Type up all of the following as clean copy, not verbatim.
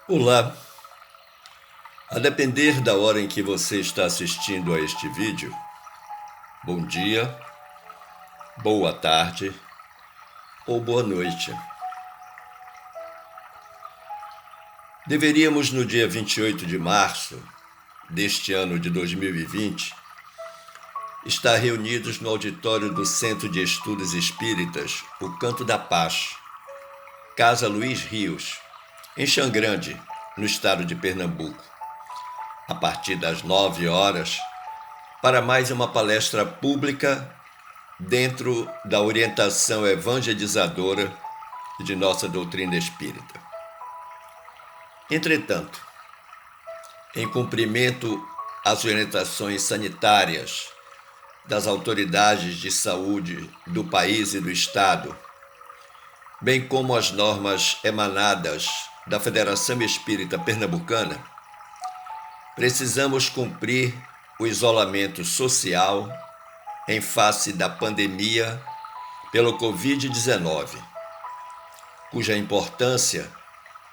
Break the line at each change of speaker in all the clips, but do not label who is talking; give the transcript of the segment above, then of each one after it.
Olá, a depender da hora em que você está assistindo a este vídeo, bom dia, boa tarde ou boa noite. Deveríamos, no dia 28 de março deste ano de 2020, estar reunidos no auditório do Centro de Estudos Espíritas, o Canto da Paz, Casa Luiz Rios, em Xangrande, no estado de Pernambuco, a partir das 9 horas, para mais uma palestra pública dentro da orientação evangelizadora de nossa doutrina espírita. Entretanto, em cumprimento às orientações sanitárias das autoridades de saúde do país e do Estado, bem como as normas emanadas da Federação Espírita Pernambucana, precisamos cumprir o isolamento social em face da pandemia pelo Covid-19, cuja importância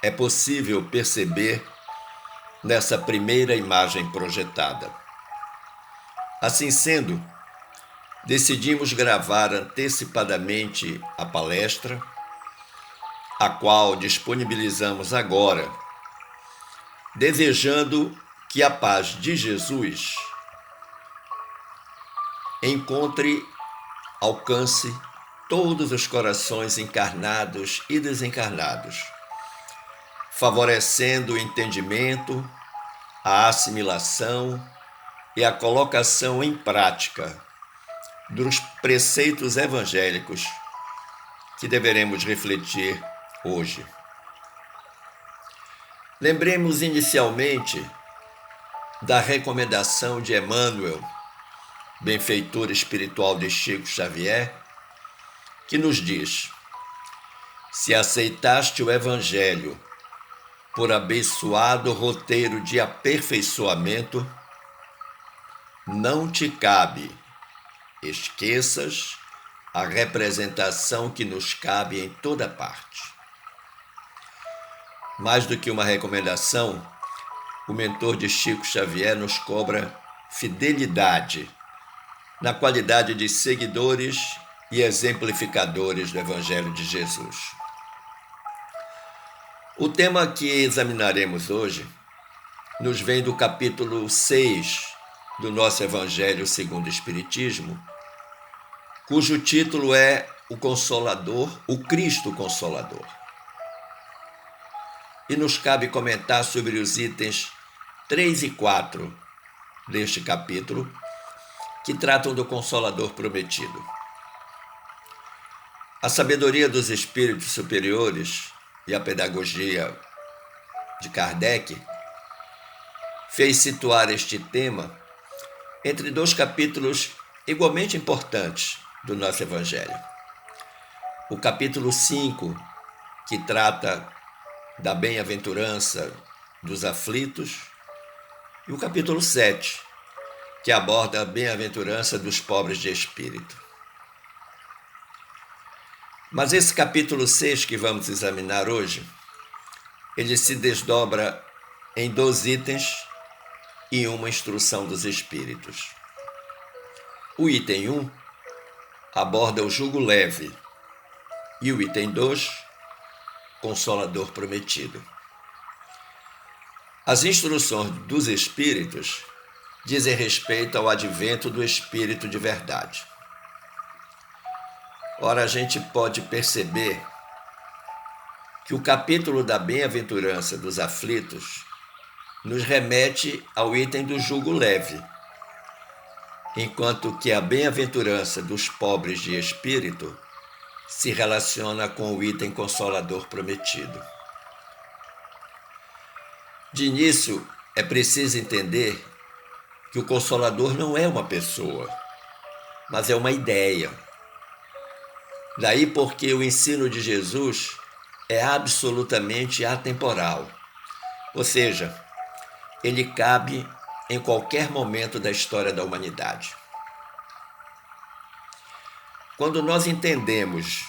é possível perceber nessa primeira imagem projetada. Assim sendo, decidimos gravar antecipadamente a palestra, a qual disponibilizamos agora, desejando que a paz de Jesus alcance todos os corações encarnados e desencarnados, favorecendo o entendimento, a assimilação e a colocação em prática dos preceitos evangélicos que deveremos refletir hoje. Lembremos inicialmente da recomendação de Emmanuel, benfeitor espiritual de Chico Xavier, que nos diz: se aceitaste o Evangelho por abençoado roteiro de aperfeiçoamento, não te cabe esqueças a representação que nos cabe em toda parte. Mais do que uma recomendação, o mentor de Chico Xavier nos cobra fidelidade na qualidade de seguidores e exemplificadores do Evangelho de Jesus. O tema que examinaremos hoje nos vem do capítulo 6 do nosso Evangelho segundo o Espiritismo, cujo título é O Consolador, o Cristo Consolador. E nos cabe comentar sobre os itens 3 e 4 deste capítulo, que tratam do Consolador prometido. A sabedoria dos espíritos superiores e a pedagogia de Kardec fez situar este tema entre dois capítulos igualmente importantes do nosso Evangelho. O capítulo 5, que trata da bem-aventurança dos aflitos, e o capítulo 7, que aborda a bem-aventurança dos pobres de espírito. Mas esse capítulo 6 que vamos examinar hoje, ele se desdobra em 2 itens e uma instrução dos espíritos. O item 1 aborda o jugo leve e o item 2, Consolador prometido. As instruções dos espíritos dizem respeito ao advento do Espírito de verdade. Ora, a gente pode perceber que o capítulo da bem-aventurança dos aflitos nos remete ao item do jugo leve, enquanto que a bem-aventurança dos pobres de espírito se relaciona com o item consolador prometido. De início, é preciso entender que o Consolador não é uma pessoa, mas é uma ideia. Daí porque o ensino de Jesus é absolutamente atemporal, ou seja, ele cabe em qualquer momento da história da humanidade. Quando nós entendemos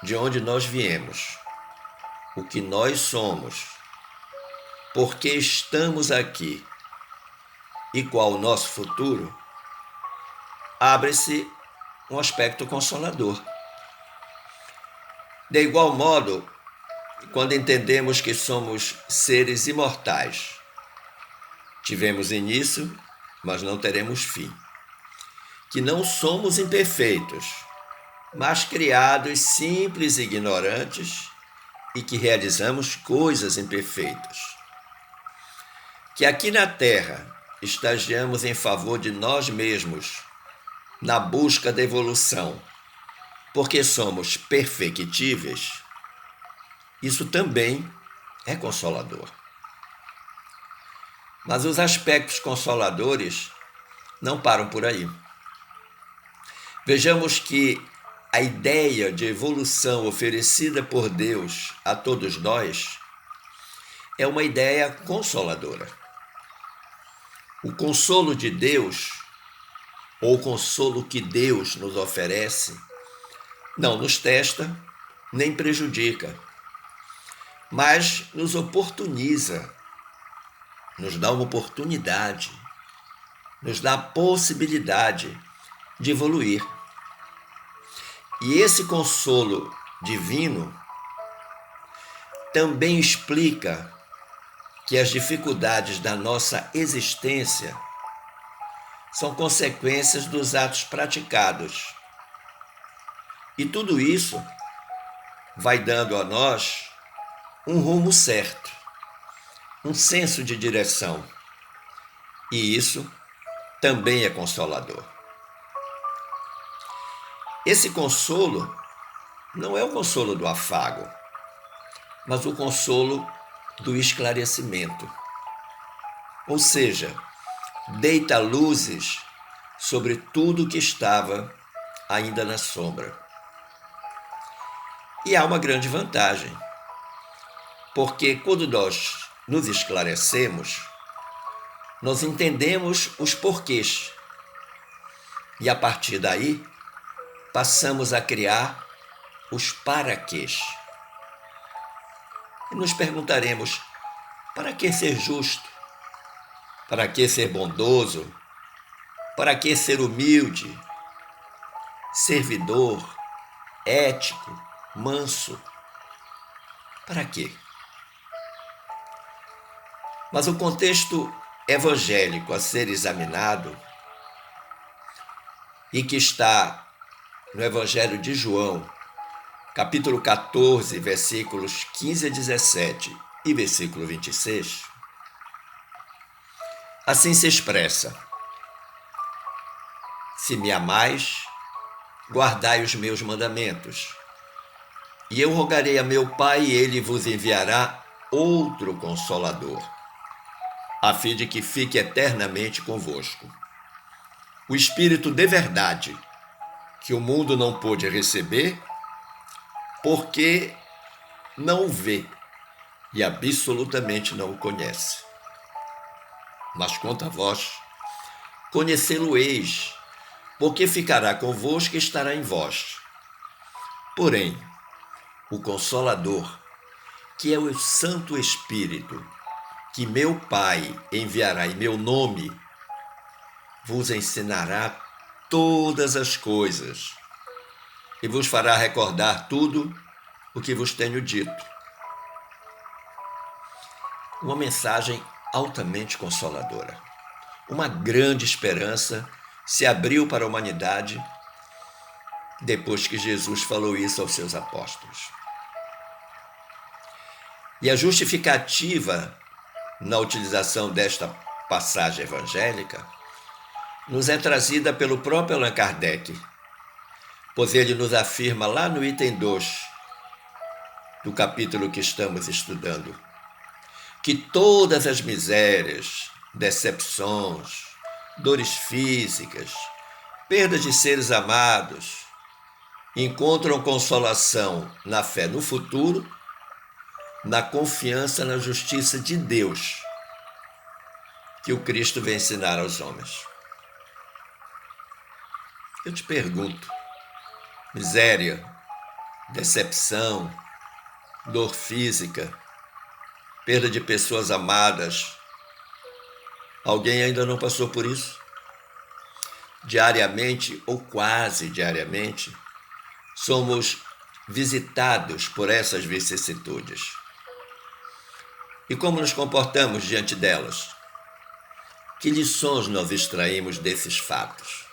de onde nós viemos, o que nós somos porque estamos aqui e qual o nosso futuro, abre-se um aspecto consolador. De igual modo, quando entendemos que somos seres imortais, tivemos início, mas não teremos fim. Que não somos imperfeitos, mas criados simples e ignorantes e que realizamos coisas imperfeitas. Que aqui na Terra estagiamos em favor de nós mesmos, na busca da evolução, porque somos perfectíveis, isso também é consolador. Mas os aspectos consoladores não param por aí. Vejamos que a ideia de evolução oferecida por Deus a todos nós é uma ideia consoladora. O consolo de Deus, ou o consolo que Deus nos oferece, não nos testa nem prejudica, mas nos oportuniza, nos dá uma oportunidade, nos dá a possibilidade de evoluir. E esse consolo divino também explica que as dificuldades da nossa existência são consequências dos atos praticados. E tudo isso vai dando a nós um rumo certo, um senso de direção. E isso também é consolador. Esse consolo não é o consolo do afago, mas o consolo do esclarecimento. Ou seja, deita luzes sobre tudo que estava ainda na sombra. E há uma grande vantagem, porque quando nós nos esclarecemos, nós entendemos os porquês. E a partir daí, passamos a criar os paraquês. E nos perguntaremos, para que ser justo? Para que ser bondoso? Para que ser humilde? Servidor? Ético? Manso? Para quê? Mas o contexto evangélico a ser examinado, e que está no Evangelho de João, capítulo 14, versículos 15 a 17 e versículo 26, assim se expressa: se me amais, guardai os meus mandamentos, e eu rogarei a meu Pai, e ele vos enviará outro Consolador, a fim de que fique eternamente convosco. O Espírito de verdade, que o mundo não pôde receber, porque não o vê e absolutamente não o conhece. Mas quanto a vós, conhecê-lo-eis, porque ficará convosco e estará em vós. Porém, o Consolador, que é o Santo Espírito, que meu Pai enviará em meu nome, vos ensinará todas as coisas e vos fará recordar tudo o que vos tenho dito. Uma mensagem altamente consoladora. Uma grande esperança se abriu para a humanidade depois que Jesus falou isso aos seus apóstolos. E a justificativa na utilização desta passagem evangélica nos é trazida pelo próprio Allan Kardec, pois ele nos afirma lá no item 2 do capítulo que estamos estudando, que todas as misérias, decepções, dores físicas, perdas de seres amados, encontram consolação na fé no futuro, na confiança na justiça de Deus, que o Cristo vem ensinar aos homens. Eu te pergunto, miséria, decepção, dor física, perda de pessoas amadas. Alguém ainda não passou por isso? Diariamente ou quase diariamente, somos visitados por essas vicissitudes. E como nos comportamos diante delas? Que lições nós extraímos desses fatos?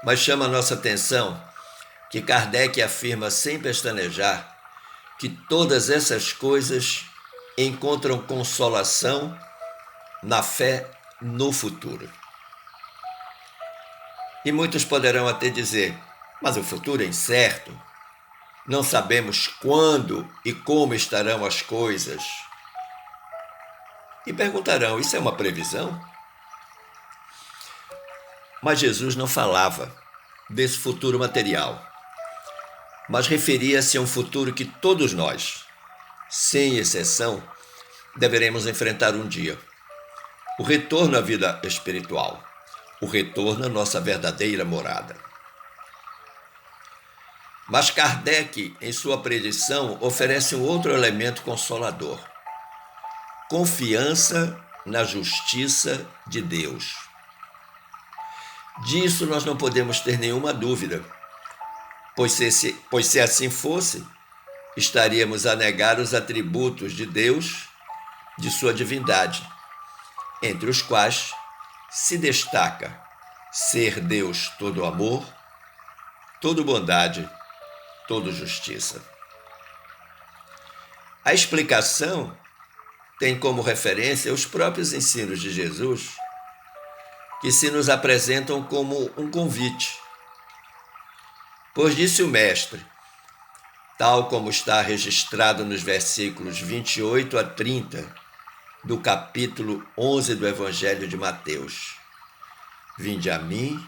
Mas chama a nossa atenção que Kardec afirma sem pestanejar que todas essas coisas encontram consolação na fé no futuro. E muitos poderão até dizer, mas o futuro é incerto, não sabemos quando e como estarão as coisas. E perguntarão, isso é uma previsão? Mas Jesus não falava desse futuro material, mas referia-se a um futuro que todos nós, sem exceção, deveremos enfrentar um dia. O retorno à vida espiritual, o retorno à nossa verdadeira morada. Mas Kardec, em sua predição, oferece um outro elemento consolador: confiança na justiça de Deus. Disso nós não podemos ter nenhuma dúvida, pois se assim fosse, estaríamos a negar os atributos de Deus, de sua divindade, entre os quais se destaca ser Deus todo amor, todo bondade, todo justiça. A explicação tem como referência os próprios ensinos de Jesus, que se nos apresentam como um convite. Pois disse o Mestre, tal como está registrado nos versículos 28 a 30 do capítulo 11 do Evangelho de Mateus: vinde a mim,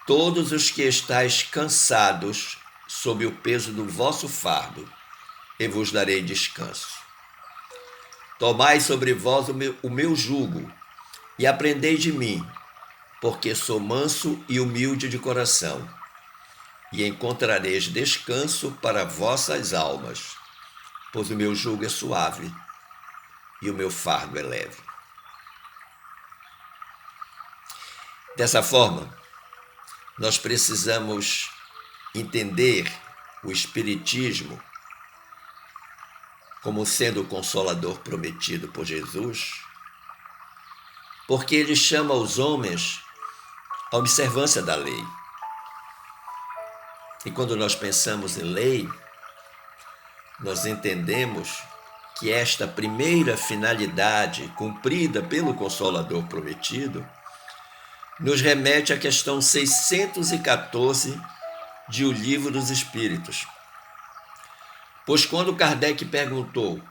todos os que estáis cansados sob o peso do vosso fardo, e vos darei descanso. Tomai sobre vós o meu jugo, e aprendei de mim, porque sou manso e humilde de coração, e encontrareis descanso para vossas almas, pois o meu jugo é suave e o meu fardo é leve. Dessa forma, nós precisamos entender o Espiritismo como sendo o consolador prometido por Jesus, porque ele chama os homens à observância da lei. E quando nós pensamos em lei, nós entendemos que esta primeira finalidade cumprida pelo Consolador prometido nos remete à questão 614 de O Livro dos Espíritos. Pois quando Kardec perguntou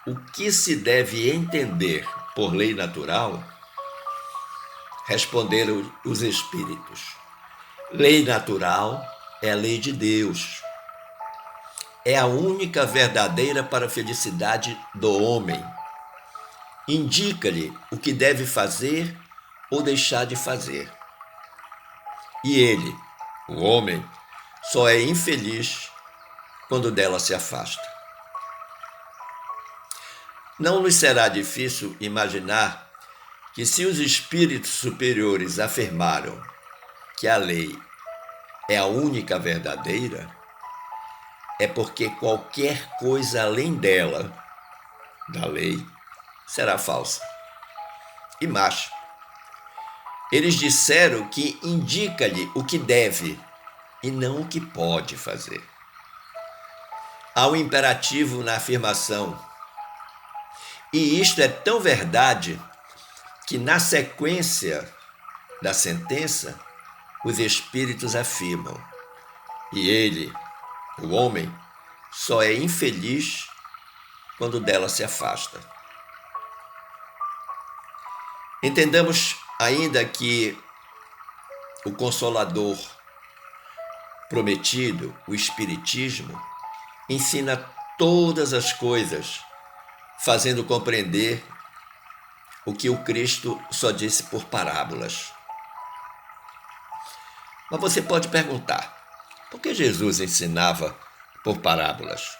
o que se deve entender por lei natural, responderam os espíritos: lei natural é a lei de Deus. É a única verdadeira para a felicidade do homem. Indica-lhe o que deve fazer ou deixar de fazer. E ele, o homem, só é infeliz quando dela se afasta. Não nos será difícil imaginar que, se os espíritos superiores afirmaram que a lei é a única verdadeira, é porque qualquer coisa além dela, da lei, será falsa. E mais, eles disseram que indica-lhe o que deve e não o que pode fazer. Há um imperativo na afirmação. E isto é tão verdade que, na sequência da sentença, os espíritos afirmam: e ele, o homem, só é infeliz quando dela se afasta. Entendamos ainda que o Consolador prometido, o Espiritismo, ensina todas as coisas, fazendo compreender o que o Cristo só disse por parábolas. Mas você pode perguntar, por que Jesus ensinava por parábolas?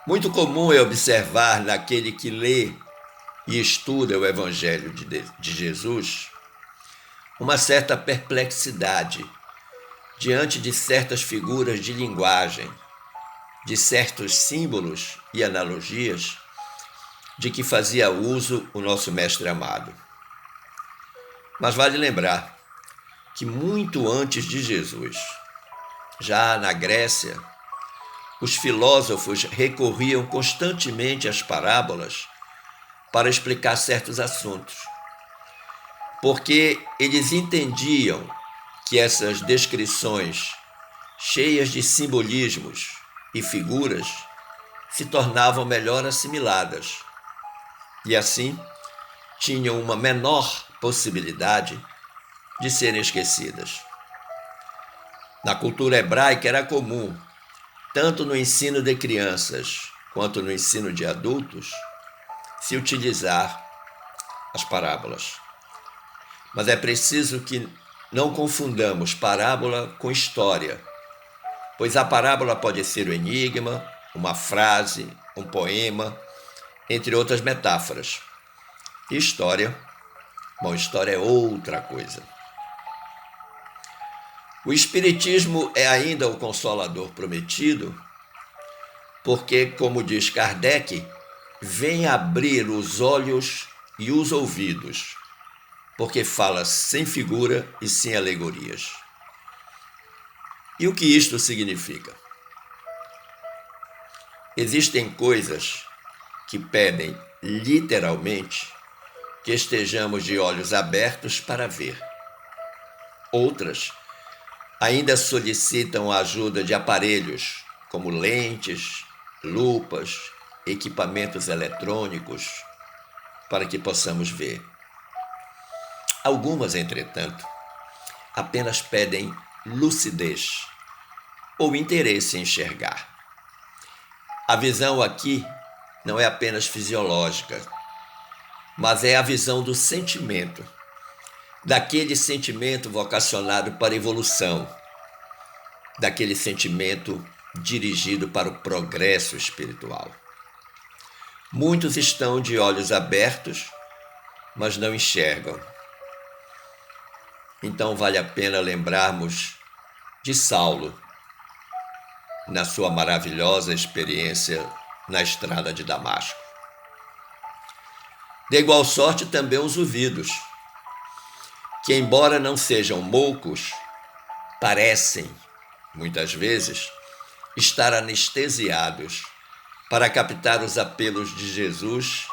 Muito comum é observar naquele que lê e estuda o Evangelho de Jesus uma certa perplexidade diante de certas figuras de linguagem, de certos símbolos e analogias de que fazia uso o nosso mestre amado. Mas vale lembrar que muito antes de Jesus, já na Grécia, os filósofos recorriam constantemente às parábolas para explicar certos assuntos, porque eles entendiam que essas descrições, cheias de simbolismos e figuras, se tornavam melhor assimiladas e, assim, tinham uma menor possibilidade de serem esquecidas. Na cultura hebraica era comum, tanto no ensino de crianças quanto no ensino de adultos, se utilizar as parábolas. Mas é preciso que não confundamos parábola com história, pois a parábola pode ser um enigma, uma frase, um poema, entre outras metáforas. E história é outra coisa. O Espiritismo é ainda o Consolador prometido, porque, como diz Kardec, vem abrir os olhos e os ouvidos, porque fala sem figura e sem alegorias. E o que isto significa? Existem coisas que pedem, literalmente, que estejamos de olhos abertos para ver. Outras ainda solicitam a ajuda de aparelhos, como lentes, lupas, equipamentos eletrônicos, para que possamos ver. Algumas, entretanto, apenas pedem lucidez ou interesse em enxergar. A visão aqui não é apenas fisiológica, mas é a visão do sentimento, daquele sentimento vocacionado para a evolução, daquele sentimento dirigido para o progresso espiritual. Muitos estão de olhos abertos, mas não enxergam. Então vale a pena lembrarmos de Saulo, na sua maravilhosa experiência na estrada de Damasco. De igual sorte também os ouvidos, que embora não sejam moucos, parecem, muitas vezes, estar anestesiados para captar os apelos de Jesus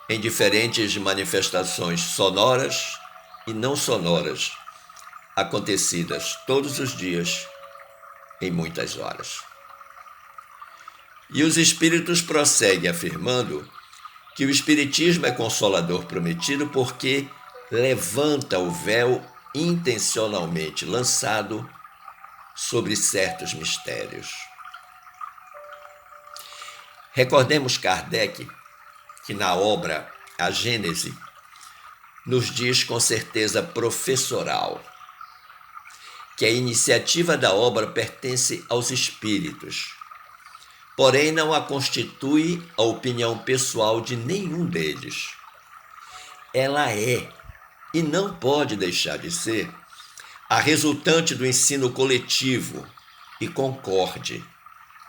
em diferentes manifestações sonoras e não sonoras, acontecidas todos os dias, em muitas horas. E os espíritos prosseguem afirmando que o Espiritismo é consolador prometido porque levanta o véu intencionalmente lançado sobre certos mistérios. Recordemos Kardec, que na obra A Gênese nos diz com certeza professoral que a iniciativa da obra pertence aos espíritos, porém não a constitui a opinião pessoal de nenhum deles. Ela é, e não pode deixar de ser, a resultante do ensino coletivo e concorde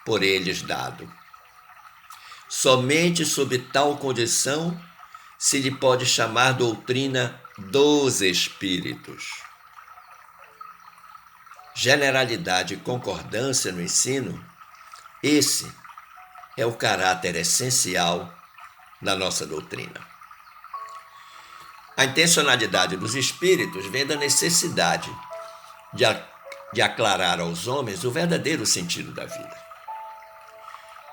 por eles dado. Somente sob tal condição se lhe pode chamar doutrina dos espíritos. Generalidade e concordância no ensino, esse é o caráter essencial da nossa doutrina. A intencionalidade dos espíritos vem da necessidade de aclarar aos homens o verdadeiro sentido da vida.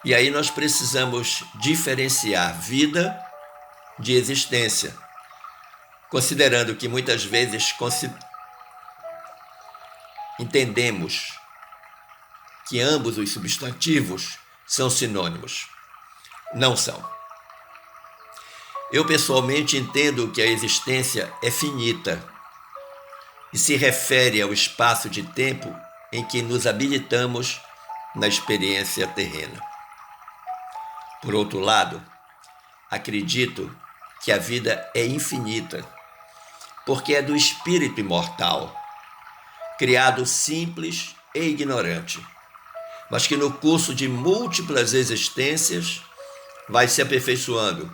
E aí nós precisamos diferenciar vida de existência, considerando que muitas vezes entendemos que ambos os substantivos são sinônimos. Não são. Eu pessoalmente entendo que a existência é finita e se refere ao espaço de tempo em que nos habilitamos na experiência terrena. Por outro lado, acredito que a vida é infinita, porque é do espírito imortal, criado simples e ignorante, mas que no curso de múltiplas existências vai se aperfeiçoando,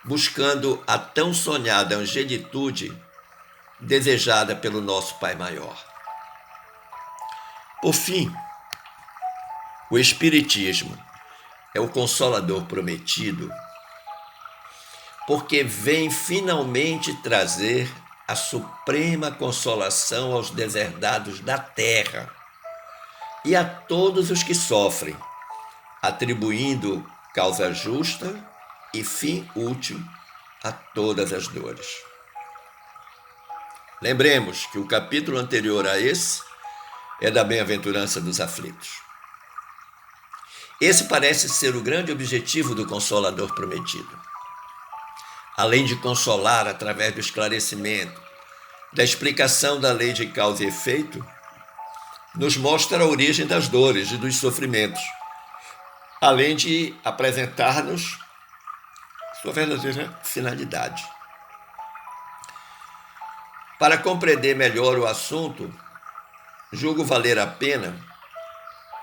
buscando a tão sonhada angelitude desejada pelo nosso Pai Maior. Por fim, o Espiritismo é o Consolador prometido, porque vem finalmente trazer a suprema consolação aos deserdados da terra e a todos os que sofrem, atribuindo causa justa e fim útil a todas as dores. Lembremos que o capítulo anterior a esse é da bem-aventurança dos aflitos. Esse parece ser o grande objetivo do Consolador prometido. Além de consolar através do esclarecimento, da explicação da lei de causa e efeito, nos mostra a origem das dores e dos sofrimentos, além de apresentar-nos sua verdadeira finalidade. Para compreender melhor o assunto, julgo valer a pena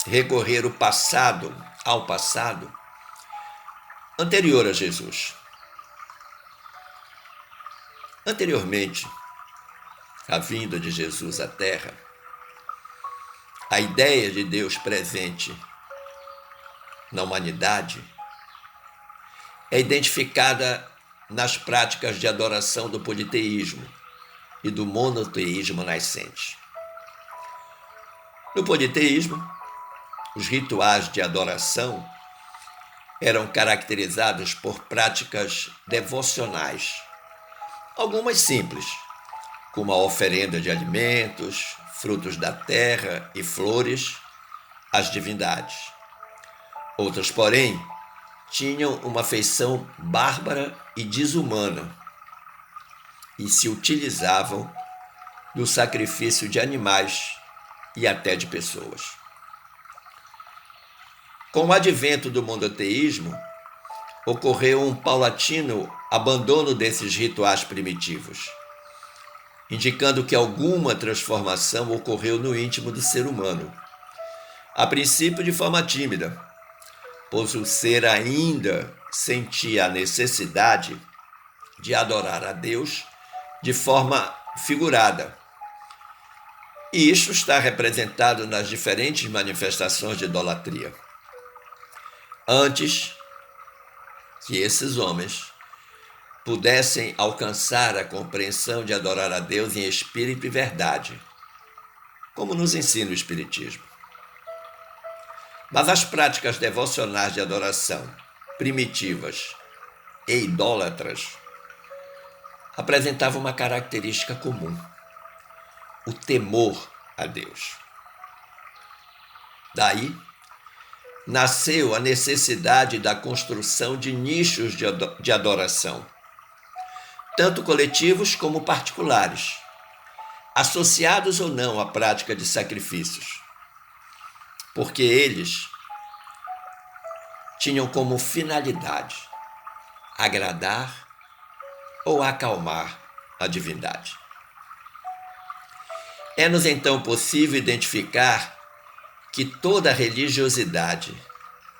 recorrer ao passado anterior a Jesus. Anteriormente à vinda de Jesus à Terra, a ideia de Deus presente na humanidade é identificada nas práticas de adoração do politeísmo e do monoteísmo nascente. No politeísmo, os rituais de adoração eram caracterizados por práticas devocionais, algumas simples, como a oferenda de alimentos, frutos da terra e flores às divindades. Outras, porém, tinham uma feição bárbara e desumana e se utilizavam do sacrifício de animais e até de pessoas. Com o advento do monoteísmo, ocorreu um paulatino abandono desses rituais primitivos, indicando que alguma transformação ocorreu no íntimo do ser humano, a princípio de forma tímida, pois o ser ainda sentia a necessidade de adorar a Deus de forma figurada. E isto está representado nas diferentes manifestações de idolatria. Antes que esses homens pudessem alcançar a compreensão de adorar a Deus em espírito e verdade, como nos ensina o Espiritismo. Mas as práticas devocionais de adoração, primitivas e idólatras, apresentavam uma característica comum: o temor a Deus. Daí, nasceu a necessidade da construção de nichos de adoração, tanto coletivos como particulares, associados ou não à prática de sacrifícios, porque eles tinham como finalidade agradar ou acalmar a divindade. É-nos então possível identificar que toda a religiosidade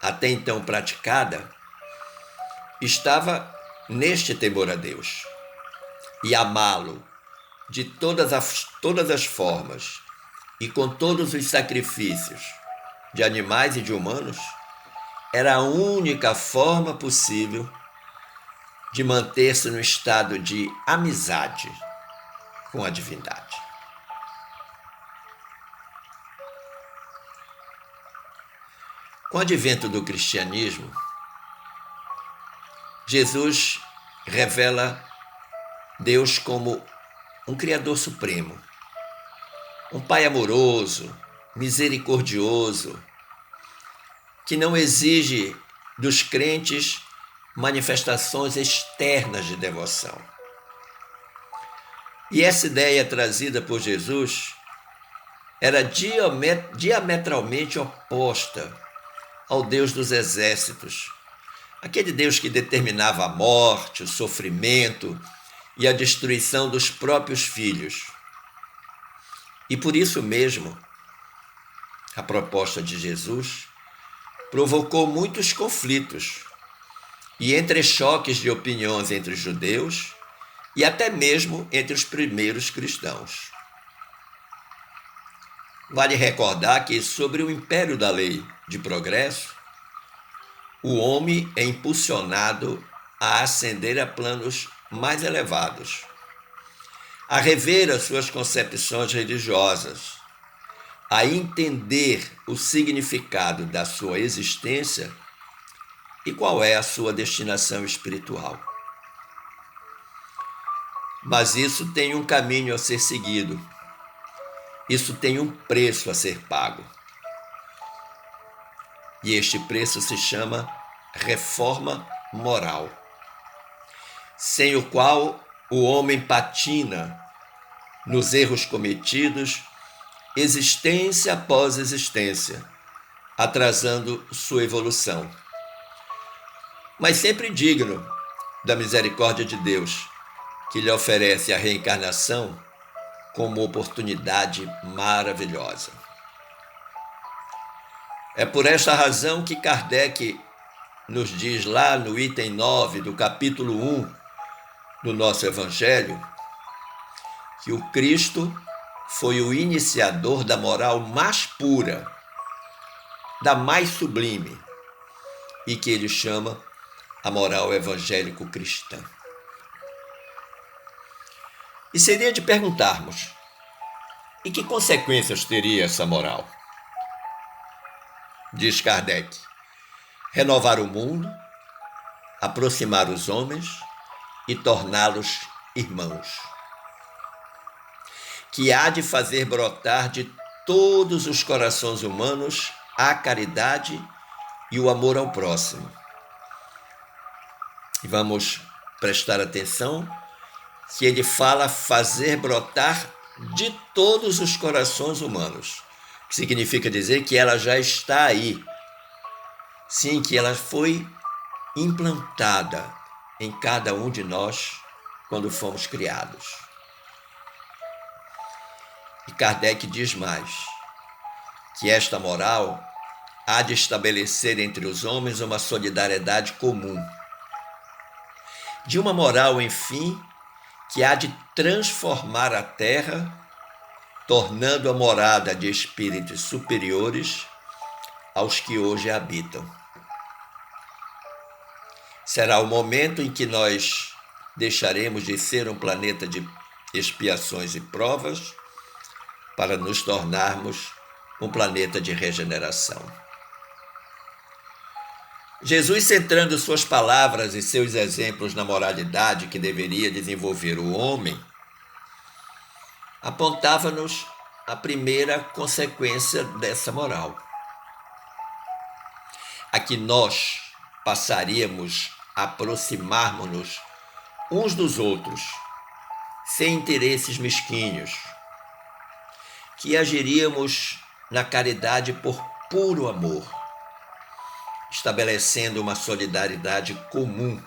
até então praticada estava neste temor a Deus, e amá-lo de todas as formas e com todos os sacrifícios de animais e de humanos era a única forma possível de manter-se no estado de amizade com a divindade. Com o advento do cristianismo, Jesus revela Deus como um Criador supremo, um Pai amoroso, misericordioso, que não exige dos crentes manifestações externas de devoção. E essa ideia trazida por Jesus era diametralmente oposta ao Deus dos exércitos, Aquele Deus que determinava a morte, o sofrimento e a destruição dos próprios filhos. E por isso mesmo, a proposta de Jesus provocou muitos conflitos e entrechoques de opiniões entre os judeus e até mesmo entre os primeiros cristãos. Vale recordar que, sobre o império da lei de progresso, o homem é impulsionado a ascender a planos mais elevados, a rever as suas concepções religiosas, a entender o significado da sua existência e qual é a sua destinação espiritual. Mas isso tem um caminho a ser seguido. Isso tem um preço a ser pago. E este preço se chama reforma moral, sem o qual o homem patina nos erros cometidos, existência após existência, atrasando sua evolução. Mas sempre digno da misericórdia de Deus, que lhe oferece a reencarnação como oportunidade maravilhosa. É por esta razão que Kardec nos diz lá no item 9 do capítulo 1 do nosso Evangelho que o Cristo foi o iniciador da moral mais pura, da mais sublime, e que ele chama a moral evangélico-cristã. E seria de perguntarmos, e que consequências teria essa moral? Diz Kardec, renovar o mundo, aproximar os homens e torná-los irmãos, que há de fazer brotar de todos os corações humanos a caridade e o amor ao próximo. E vamos prestar atenção que ele fala fazer brotar de todos os corações humanos, que significa dizer que ela já está aí. Sim, que ela foi implantada em cada um de nós quando fomos criados. E Kardec diz mais, que esta moral há de estabelecer entre os homens uma solidariedade comum, de uma moral, enfim, que há de transformar a terra, tornando a morada de espíritos superiores aos que hoje a habitam. Será o momento em que nós deixaremos de ser um planeta de expiações e provas para nos tornarmos um planeta de regeneração. Jesus, centrando suas palavras e seus exemplos na moralidade que deveria desenvolver o homem, apontava-nos a primeira consequência dessa moral. A que nós passaríamos a aproximarmos-nos uns dos outros, sem interesses mesquinhos, que agiríamos na caridade por puro amor, estabelecendo uma solidariedade comum,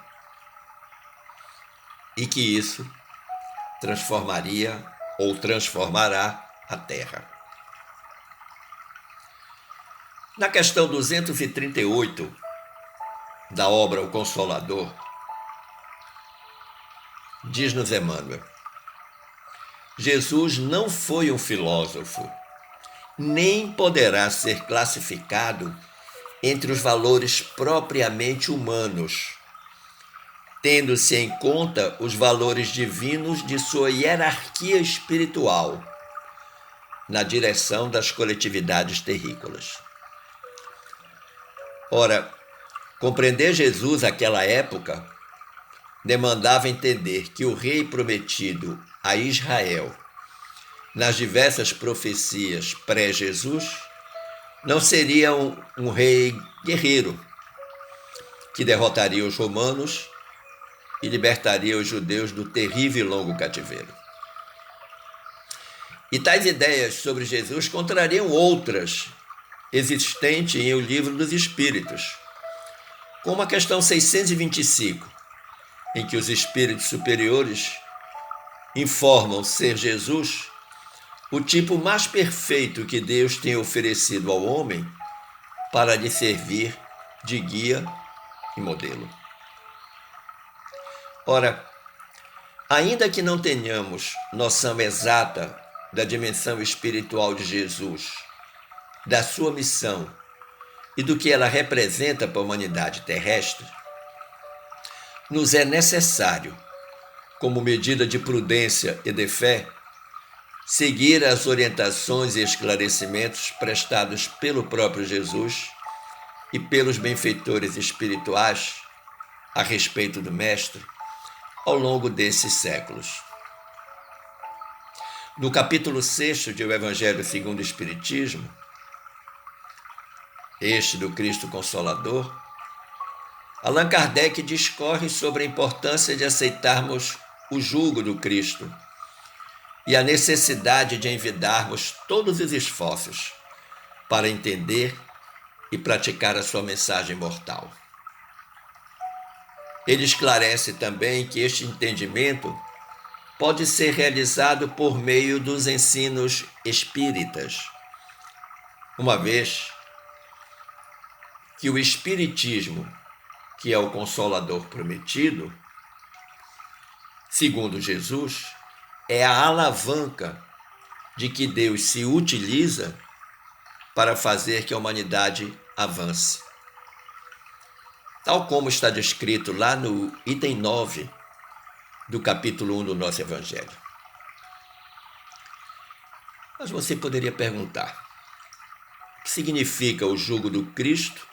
e que isso transformaria ou transformará a Terra. Na questão 238 da obra O Consolador, diz-nos Emmanuel, Jesus não foi um filósofo, nem poderá ser classificado entre os valores propriamente humanos, tendo-se em conta os valores divinos de sua hierarquia espiritual na direção das coletividades terrícolas. Ora, compreender Jesus àquela época demandava entender que o rei prometido a Israel nas diversas profecias pré-Jesus não seria um rei guerreiro que derrotaria os romanos e libertaria os judeus do terrível e longo cativeiro. E tais ideias sobre Jesus contrariam outras existentes em O Livro dos Espíritos, como a questão 625, em que os espíritos superiores informam ser Jesus o tipo mais perfeito que Deus tem oferecido ao homem para lhe servir de guia e modelo. Ora, ainda que não tenhamos noção exata da dimensão espiritual de Jesus, da sua missão e do que ela representa para a humanidade terrestre, nos é necessário, como medida de prudência e de fé, seguir as orientações e esclarecimentos prestados pelo próprio Jesus e pelos benfeitores espirituais a respeito do Mestre ao longo desses séculos. No capítulo 6 de O Evangelho segundo o Espiritismo, este do Cristo Consolador, Allan Kardec discorre sobre a importância de aceitarmos o jugo do Cristo e a necessidade de envidarmos todos os esforços para entender e praticar a sua mensagem mortal. Ele esclarece também que este entendimento pode ser realizado por meio dos ensinos espíritas, uma vez que o Espiritismo, que é o Consolador prometido, segundo Jesus, é a alavanca de que Deus se utiliza para fazer que a humanidade avance. Tal como está descrito lá no item 9 do capítulo 1 do nosso Evangelho. Mas você poderia perguntar: o que significa o jugo do Cristo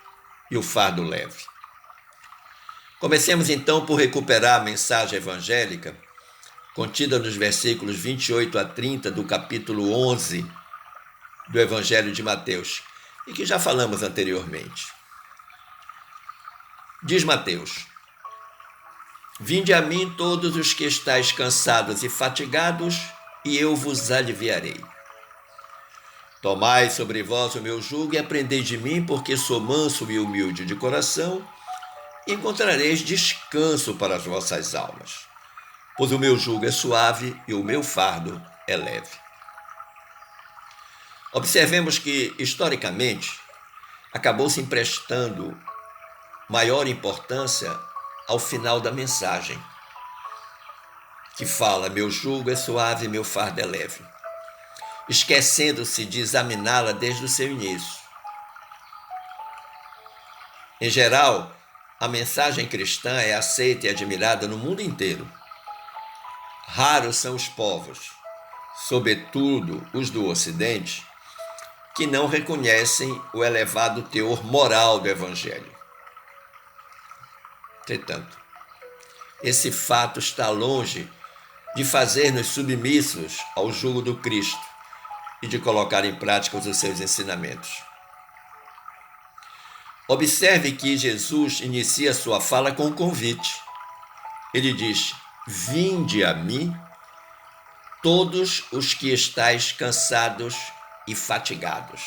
e o fardo leve? Comecemos então por recuperar a mensagem evangélica contida nos versículos 28 a 30 do capítulo 11 do Evangelho de Mateus, e que já falamos anteriormente. Diz Mateus: Vinde a mim todos os que estáis cansados e fatigados, e eu vos aliviarei. Tomai sobre vós o meu jugo e aprendei de mim, porque sou manso e humilde de coração, e encontrareis descanso para as vossas almas. Pois o meu jugo é suave e o meu fardo é leve. Observemos que, historicamente, acabou se emprestando maior importância ao final da mensagem, que fala: meu jugo é suave e meu fardo é leve, esquecendo-se de examiná-la desde o seu início. Em geral, a mensagem cristã é aceita e admirada no mundo inteiro. Raros são os povos, sobretudo os do Ocidente, que não reconhecem o elevado teor moral do Evangelho. Entretanto, esse fato está longe de fazer-nos submissos ao jugo do Cristo e de colocar em prática os seus ensinamentos. Observe que Jesus inicia sua fala com um convite. Ele diz: Vinde a mim, todos os que estáis cansados e fatigados.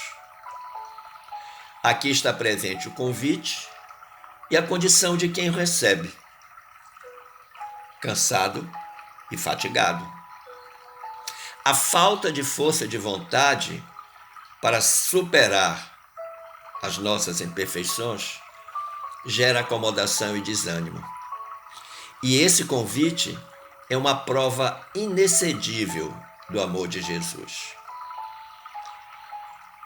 Aqui está presente o convite e a condição de quem o recebe: cansado e fatigado. A falta de força de vontade para superar as nossas imperfeições gera acomodação e desânimo. E esse convite é uma prova inexcedível do amor de Jesus.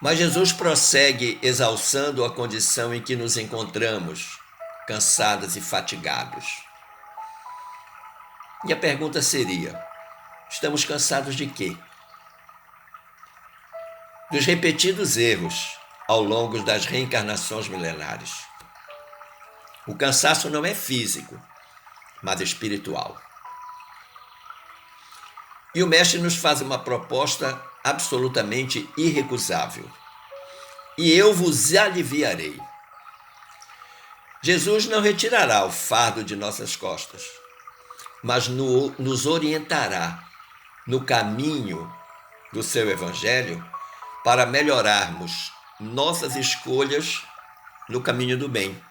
Mas Jesus prossegue exalçando a condição em que nos encontramos, cansados e fatigados. E a pergunta seria: estamos cansados de quê? Dos repetidos erros ao longo das reencarnações milenares. O cansaço não é físico, mas espiritual. E o Mestre nos faz uma proposta absolutamente irrecusável: e eu vos aliviarei. Jesus não retirará o fardo de nossas costas, mas nos orientará no caminho do seu Evangelho para melhorarmos nossas escolhas no caminho do bem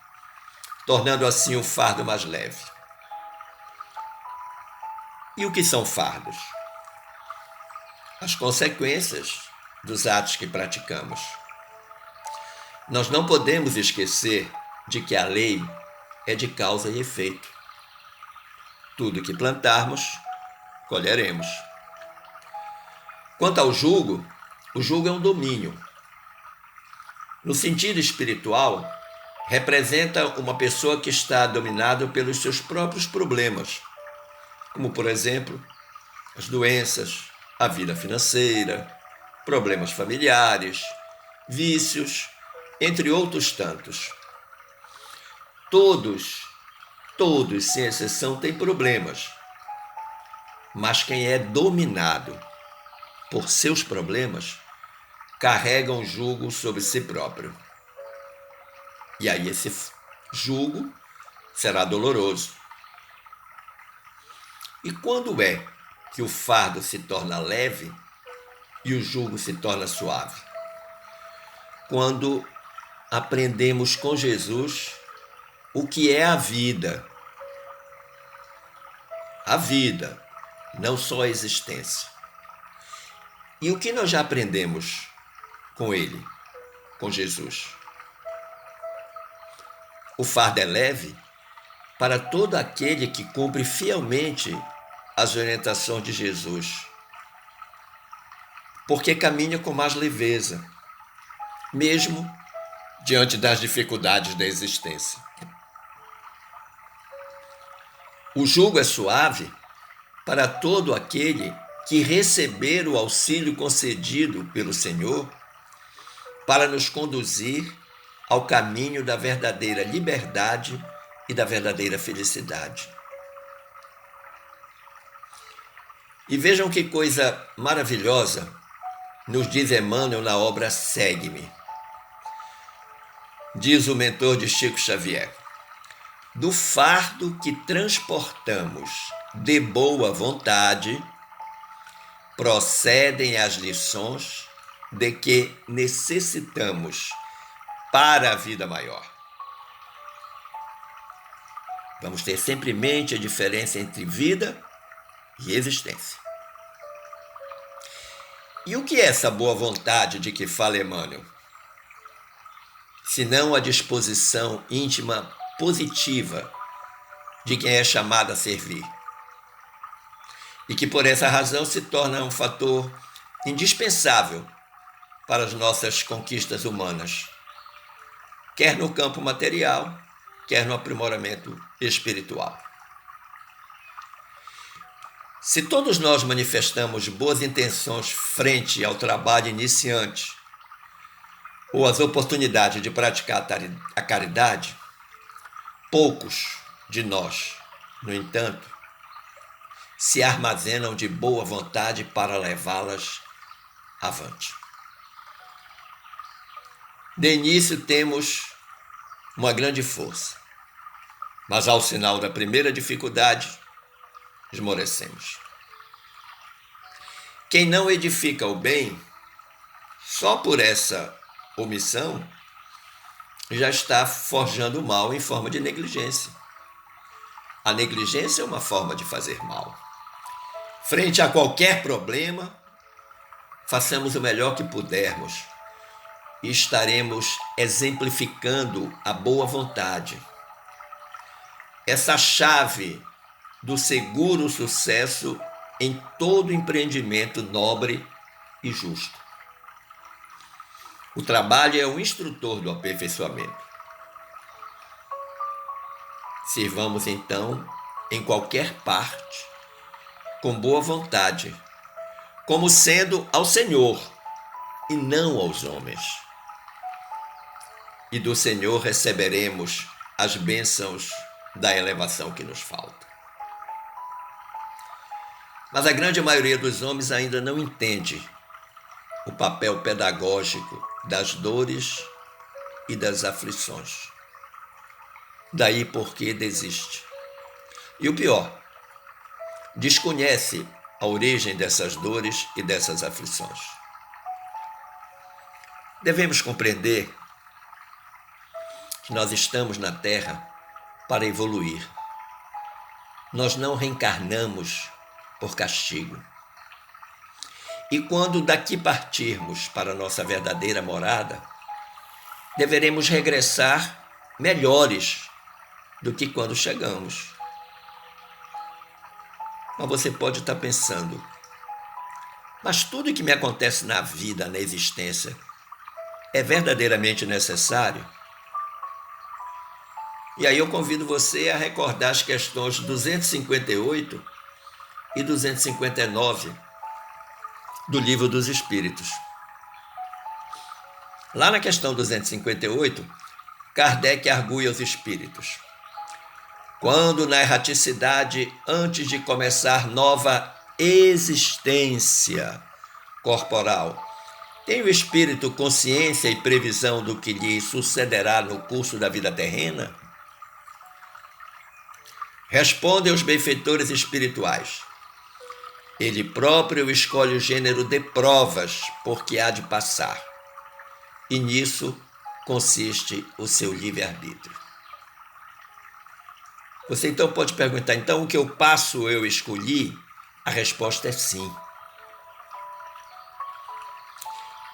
tornando assim o fardo mais leve. E o que são fardos? As consequências dos atos que praticamos. Nós não podemos esquecer de que a lei é de causa e efeito. Tudo que plantarmos, colheremos. Quanto ao jugo, o jugo é um domínio. No sentido espiritual, representa uma pessoa que está dominada pelos seus próprios problemas, como, por exemplo, as doenças, a vida financeira, problemas familiares, vícios, entre outros tantos. Todos, sem exceção, têm problemas. Mas quem é dominado por seus problemas, carrega um jugo sobre si próprio. E aí esse jugo será doloroso. E quando é que o fardo se torna leve e o jugo se torna suave? Quando aprendemos com Jesus o que é a vida. A vida, não só a existência. E o que nós já aprendemos com ele, com Jesus? O fardo é leve para todo aquele que cumpre fielmente as orientações de Jesus, porque caminha com mais leveza, mesmo diante das dificuldades da existência. O jugo é suave para todo aquele que receber o auxílio concedido pelo Senhor para nos conduzir ao caminho da verdadeira liberdade e da verdadeira felicidade. E vejam que coisa maravilhosa nos diz Emmanuel na obra Segue-me. Diz o mentor de Chico Xavier: do fardo que transportamos de boa vontade, procedem as lições de que necessitamos para a vida maior. Vamos ter sempre em mente a diferença entre vida e existência. E o que é essa boa vontade de que fala Emmanuel? Senão a disposição íntima positiva de quem é chamado a servir. E que por essa razão se torna um fator indispensável para as nossas conquistas humanas, quer no campo material, quer no aprimoramento espiritual. Se todos nós manifestamos boas intenções frente ao trabalho iniciante ou às oportunidades de praticar a caridade, poucos de nós, no entanto, se armazenam de boa vontade para levá-las avante. De início temos uma grande força, mas ao sinal da primeira dificuldade, esmorecemos. Quem não edifica o bem, só por essa omissão, já está forjando o mal em forma de negligência. A negligência é uma forma de fazer mal. Frente a qualquer problema, façamos o melhor que pudermos e estaremos exemplificando a boa vontade. Essa chave do seguro sucesso em todo empreendimento nobre e justo. O trabalho é um instrutor do aperfeiçoamento. Sirvamos então em qualquer parte, com boa vontade, como sendo ao Senhor e não aos homens. E do Senhor receberemos as bênçãos da elevação que nos falta. Mas a grande maioria dos homens ainda não entende o papel pedagógico das dores e das aflições. Daí porque desiste. E o pior, desconhece a origem dessas dores e dessas aflições. Devemos compreender que nós estamos na Terra para evoluir. Nós não reencarnamos por castigo. E quando daqui partirmos para a nossa verdadeira morada, deveremos regressar melhores do que quando chegamos. Mas você pode estar pensando, mas tudo que me acontece na vida, na existência, é verdadeiramente necessário? E aí eu convido você a recordar as questões 258 e 259 do Livro dos Espíritos. Lá na questão 258, Kardec argui aos espíritos: quando na erraticidade, antes de começar nova existência corporal, tem o espírito consciência e previsão do que lhe sucederá no curso da vida terrena? Respondem os benfeitores espirituais: ele próprio escolhe o gênero de provas por que há de passar, e nisso consiste o seu livre-arbítrio. Você então pode perguntar, então o que eu passo eu escolhi? A resposta é sim.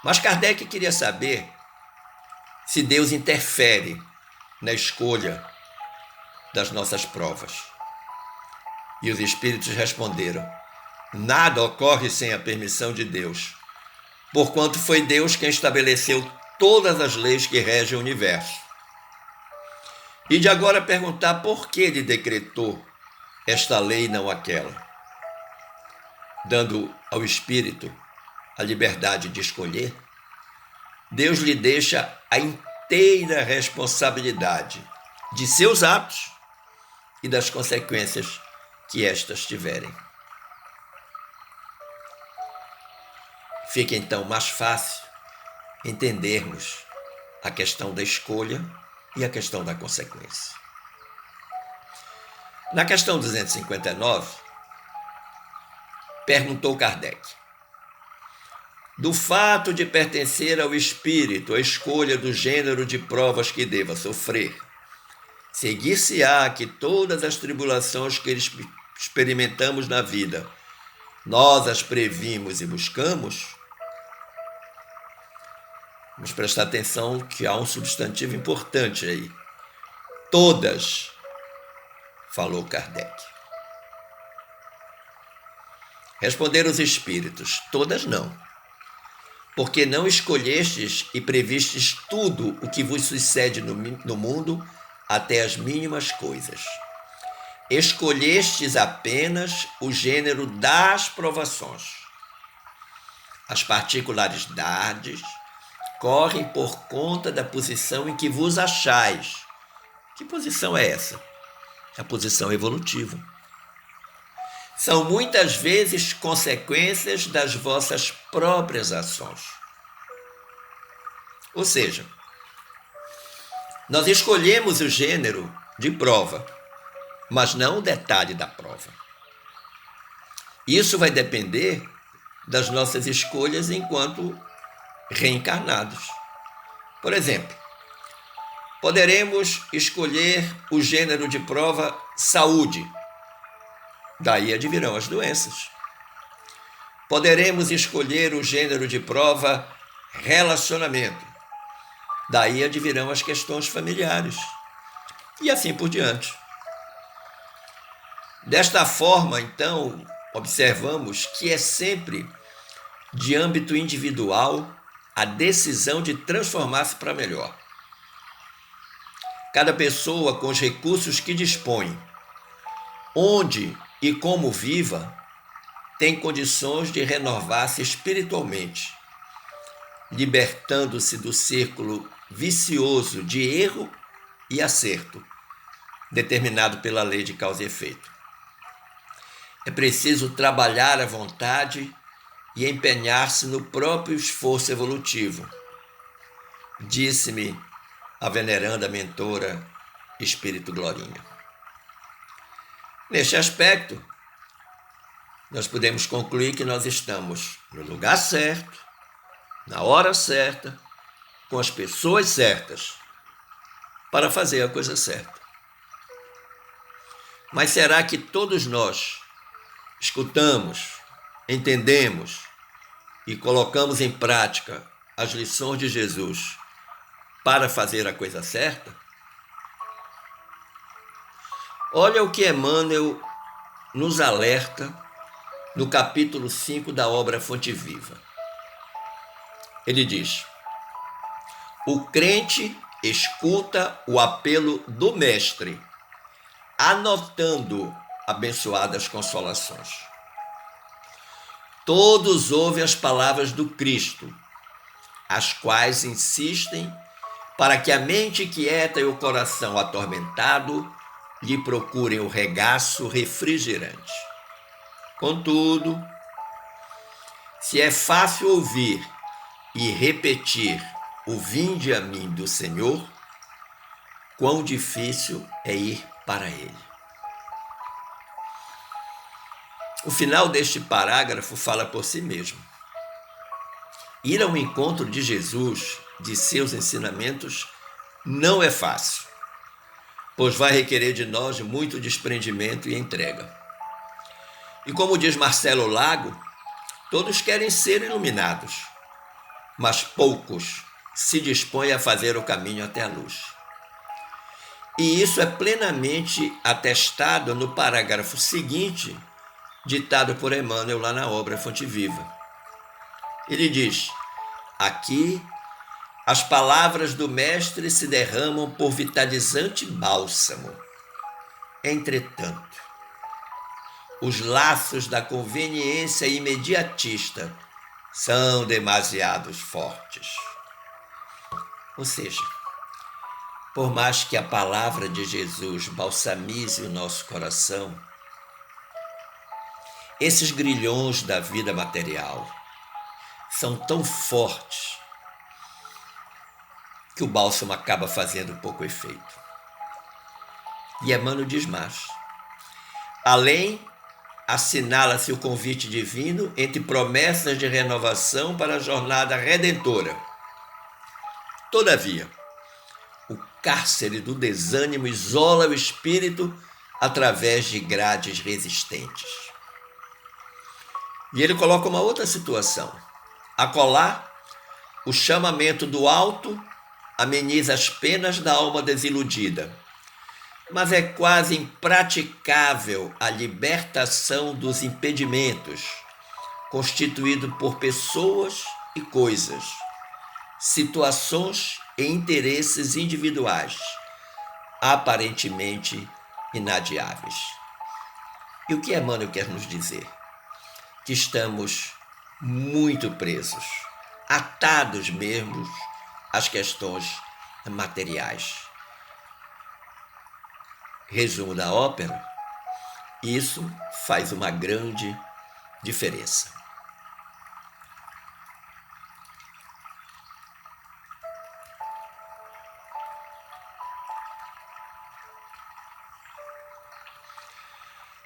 Mas Kardec queria saber se Deus interfere na escolha das nossas provas. E os espíritos responderam: nada ocorre sem a permissão de Deus, porquanto foi Deus quem estabeleceu todas as leis que regem o universo. E de agora perguntar por que ele decretou esta lei e não aquela, dando ao espírito a liberdade de escolher, Deus lhe deixa a inteira responsabilidade de seus atos e das consequências que estas tiverem. Fica então mais fácil entendermos a questão da escolha e a questão da consequência. Na questão 259, perguntou Kardec: do fato de pertencer ao espírito a escolha do gênero de provas que deva sofrer, seguir-se-á que todas as tribulações que experimentamos na vida, nós as previmos e buscamos? Vamos prestar atenção que há um substantivo importante aí. Todas, falou Kardec. Responderam os espíritos: todas não, porque não escolhestes e previstes tudo o que vos sucede no mundo, até as mínimas coisas. Escolhestes apenas o gênero das provações. As particularidades correm por conta da posição em que vos achais. Que posição é essa? A posição evolutiva. São muitas vezes consequências das vossas próprias ações. Ou seja, nós escolhemos o gênero de prova, mas não o detalhe da prova. Isso vai depender das nossas escolhas enquanto reencarnados. Por exemplo, poderemos escolher o gênero de prova saúde, daí advirão as doenças. Poderemos escolher o gênero de prova relacionamento, daí advirão as questões familiares, e assim por diante. Desta forma, então, observamos que é sempre de âmbito individual a decisão de transformar-se para melhor. Cada pessoa, com os recursos que dispõe, onde e como viva, tem condições de renovar-se espiritualmente, libertando-se do círculo vicioso de erro e acerto, determinado pela lei de causa e efeito. É preciso trabalhar à vontade e empenhar-se no próprio esforço evolutivo, disse-me a veneranda mentora Espírito Glorinha. Neste aspecto, nós podemos concluir que nós estamos no lugar certo, na hora certa, com as pessoas certas, para fazer a coisa certa. Mas será que todos nós escutamos, entendemos e colocamos em prática as lições de Jesus para fazer a coisa certa? Olha o que Emmanuel nos alerta no capítulo 5 da obra Fonte Viva. Ele diz: o crente escuta o apelo do Mestre, anotando abençoadas consolações. Todos ouvem as palavras do Cristo, as quais insistem para que a mente quieta e o coração atormentado lhe procurem o regaço refrigerante. Contudo, se é fácil ouvir e repetir o vinde a mim do Senhor, quão difícil é ir para ele. O final deste parágrafo fala por si mesmo. Ir ao encontro de Jesus, de seus ensinamentos, não é fácil, pois vai requerer de nós muito desprendimento e entrega. E como diz Marcelo Lago, todos querem ser iluminados, mas poucos se dispõem a fazer o caminho até a luz. E isso é plenamente atestado no parágrafo seguinte, ditado por Emmanuel lá na obra Fonte Viva. Ele diz: aqui as palavras do Mestre se derramam por vitalizante bálsamo. Entretanto, os laços da conveniência imediatista são demasiados fortes. Ou seja, por mais que a palavra de Jesus balsamize o nosso coração, esses grilhões da vida material são tão fortes que o bálsamo acaba fazendo pouco efeito. E Emmanuel diz mais. Além, assinala-se o convite divino entre promessas de renovação para a jornada redentora. Todavia, o cárcere do desânimo isola o espírito através de grades resistentes. E ele coloca uma outra situação. Acolá, o chamamento do alto ameniza as penas da alma desiludida, mas é quase impraticável a libertação dos impedimentos, constituído por pessoas e coisas, situações e interesses individuais, aparentemente inadiáveis. E o que Emmanuel quer nos dizer? Que estamos muito presos, atados mesmo às questões materiais. Resumo da ópera: isso faz uma grande diferença.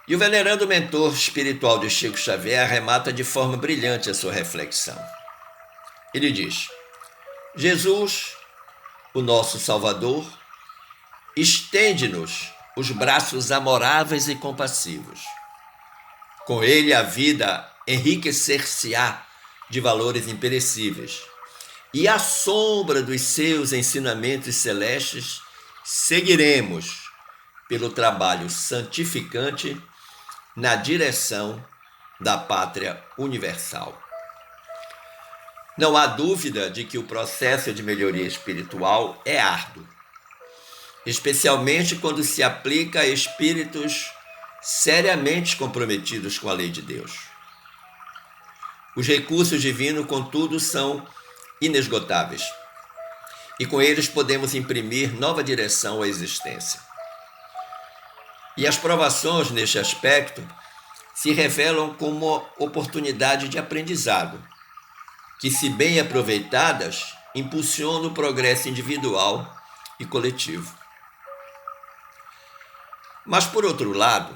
E o venerando mentor espiritual de Chico Xavier arremata de forma brilhante a sua reflexão. Ele diz: Jesus, o nosso Salvador, estende-nos os braços amoráveis e compassivos. Com ele a vida enriquecer-se-á de valores imperecíveis, e à sombra dos seus ensinamentos celestes seguiremos pelo trabalho santificante na direção da pátria universal. Não há dúvida de que o processo de melhoria espiritual é árduo, especialmente quando se aplica a espíritos seriamente comprometidos com a lei de Deus. Os recursos divinos, contudo, são inesgotáveis, e com eles podemos imprimir nova direção à existência. E as provações, neste aspecto, se revelam como oportunidade de aprendizado, que, se bem aproveitadas, impulsionam o progresso individual e coletivo. Mas, por outro lado,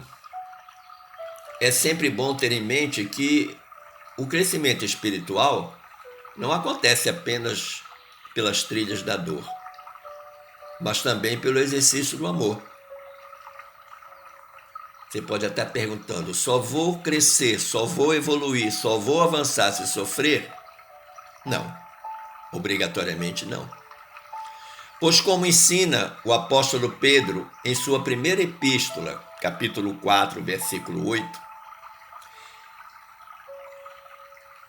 é sempre bom ter em mente que o crescimento espiritual não acontece apenas pelas trilhas da dor, mas também pelo exercício do amor. Você pode até perguntando: só vou crescer, só vou evoluir, só vou avançar se sofrer? Não, obrigatoriamente não. Pois, como ensina o apóstolo Pedro em sua primeira epístola, capítulo 4, versículo 8,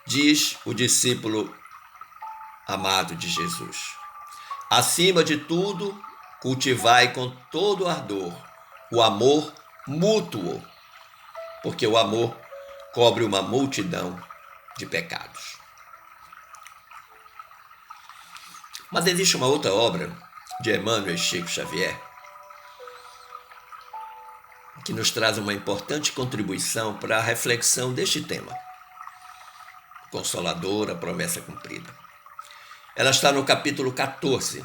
diz o discípulo amado de Jesus: acima de tudo, cultivai com todo ardor o amor mútuo, porque o amor cobre uma multidão de pecados. Mas existe uma outra obra de Emmanuel e Chico Xavier que nos traz uma importante contribuição para a reflexão deste tema: Consolador, a promessa cumprida. Ela está no capítulo 14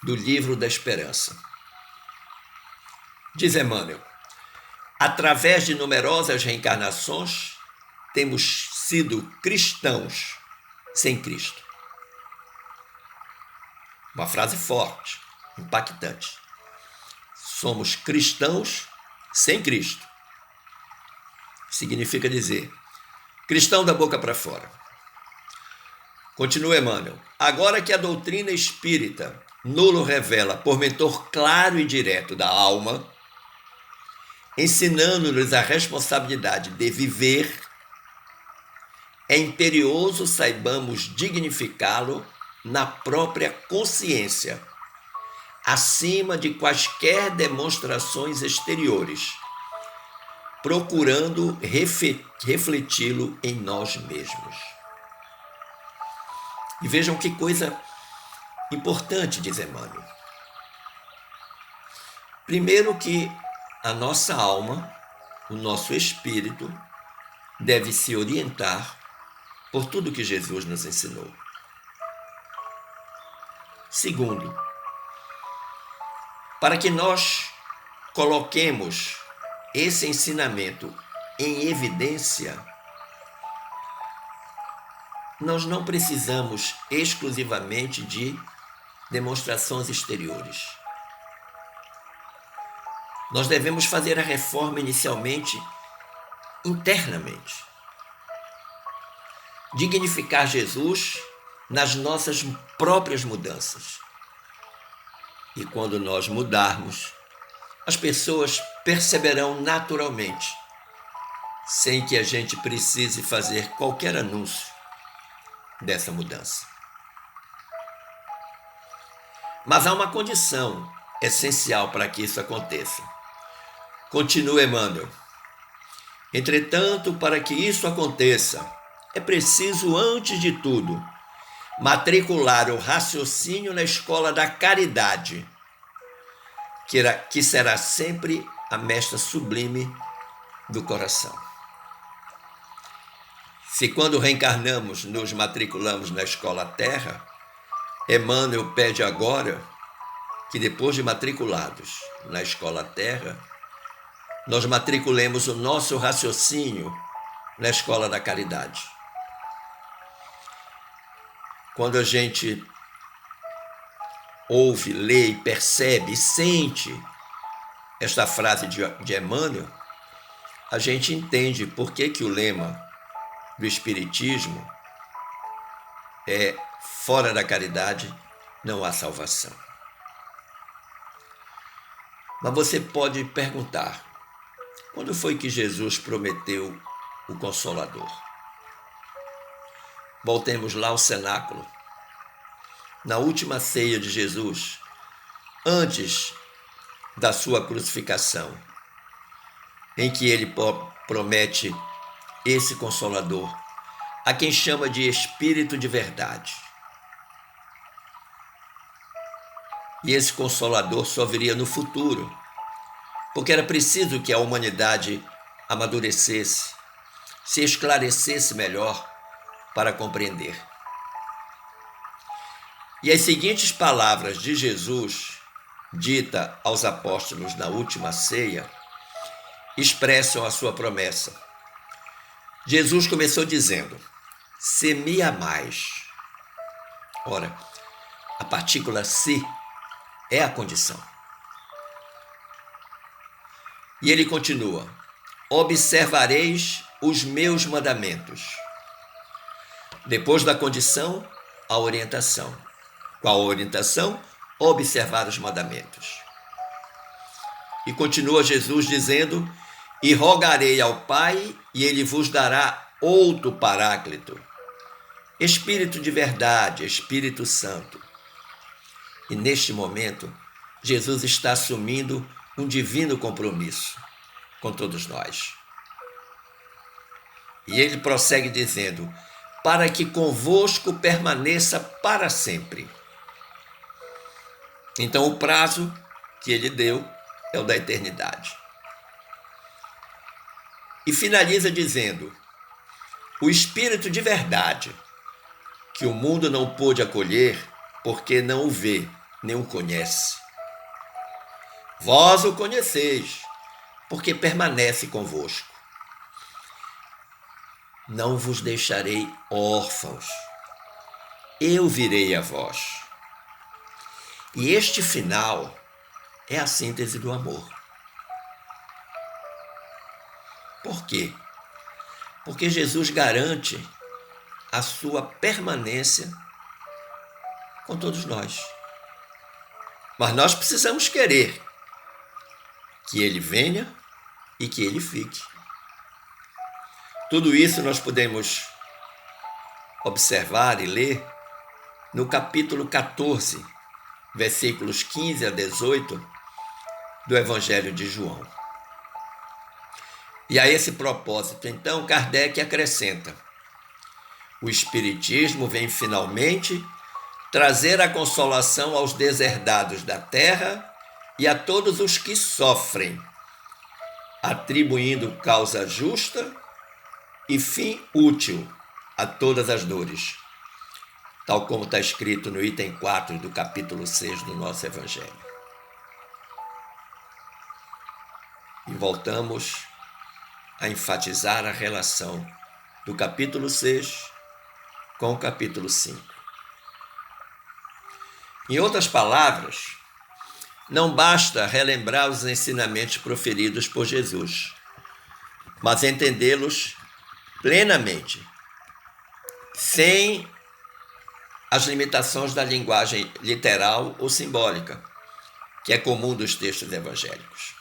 do Livro da Esperança. Diz Emmanuel: através de numerosas reencarnações, temos sido cristãos sem Cristo. Uma frase forte, impactante. Somos cristãos sem Cristo. Significa dizer, cristão da boca para fora. Continua Emmanuel: agora que a doutrina espírita nulo revela por mentor claro e direto da alma, ensinando-nos a responsabilidade de viver, é imperioso saibamos dignificá-lo na própria consciência, acima de quaisquer demonstrações exteriores, procurando refleti-lo em nós mesmos. E vejam que coisa importante, diz Emmanuel. Primeiro que a nossa alma, o nosso espírito, deve se orientar por tudo que Jesus nos ensinou. Segundo, para que nós coloquemos esse ensinamento em evidência, nós não precisamos exclusivamente de demonstrações exteriores. Nós devemos fazer a reforma inicialmente internamente. Dignificar Jesus nas nossas próprias mudanças. E quando nós mudarmos, as pessoas perceberão naturalmente, sem que a gente precise fazer qualquer anúncio dessa mudança. Mas há uma condição essencial para que isso aconteça. Continua Emmanuel: entretanto, para que isso aconteça, é preciso, antes de tudo, matricular o raciocínio na escola da caridade, que será sempre a mestra sublime do coração. Se quando reencarnamos nos matriculamos na escola terra, Emmanuel pede agora que depois de matriculados na escola terra, nós matriculemos o nosso raciocínio na escola da caridade. Quando a gente ouve, lê e percebe e sente esta frase de Emmanuel, a gente entende por que o lema do Espiritismo é: fora da caridade não há salvação. Mas você pode perguntar: quando foi que Jesus prometeu o Consolador? Voltemos lá ao cenáculo. Na última ceia de Jesus, antes da sua crucificação, em que ele promete esse Consolador, a quem chama de Espírito de Verdade. E esse Consolador só viria no futuro, porque era preciso que a humanidade amadurecesse, se esclarecesse melhor para compreender. E as seguintes palavras de Jesus, dita aos apóstolos na última ceia, expressam a sua promessa. Jesus começou dizendo: se me amais. Ora, a partícula se é a condição. E ele continua: observareis os meus mandamentos. Depois da condição, a orientação. Qual a orientação? Observar os mandamentos. E continua Jesus dizendo: e rogarei ao Pai, e ele vos dará outro Paráclito, Espírito de verdade, Espírito Santo. E neste momento, Jesus está assumindo um divino compromisso com todos nós. E ele prossegue dizendo: para que convosco permaneça para sempre. Então o prazo que ele deu é o da eternidade. E finaliza dizendo: o Espírito de verdade, que o mundo não pôde acolher, porque não o vê, nem o conhece. Vós o conheceis, porque permanece convosco. Não vos deixarei órfãos, eu virei a vós. E este final é a síntese do amor. Por quê? Porque Jesus garante a sua permanência com todos nós. Mas nós precisamos querer que ele venha e que ele fique. Tudo isso nós podemos observar e ler no capítulo 14, versículos 15 a 18 do Evangelho de João. E a esse propósito, então, Kardec acrescenta: o Espiritismo vem finalmente trazer a consolação aos deserdados da terra e a todos os que sofrem, atribuindo causa justa e fim útil a todas as dores, tal como está escrito no item 4 do capítulo 6 do nosso Evangelho. E voltamos a enfatizar a relação do capítulo 6 com o capítulo 5. Em outras palavras, não basta relembrar os ensinamentos proferidos por Jesus, mas entendê-los plenamente, sem as limitações da linguagem literal ou simbólica, que é comum dos textos evangélicos.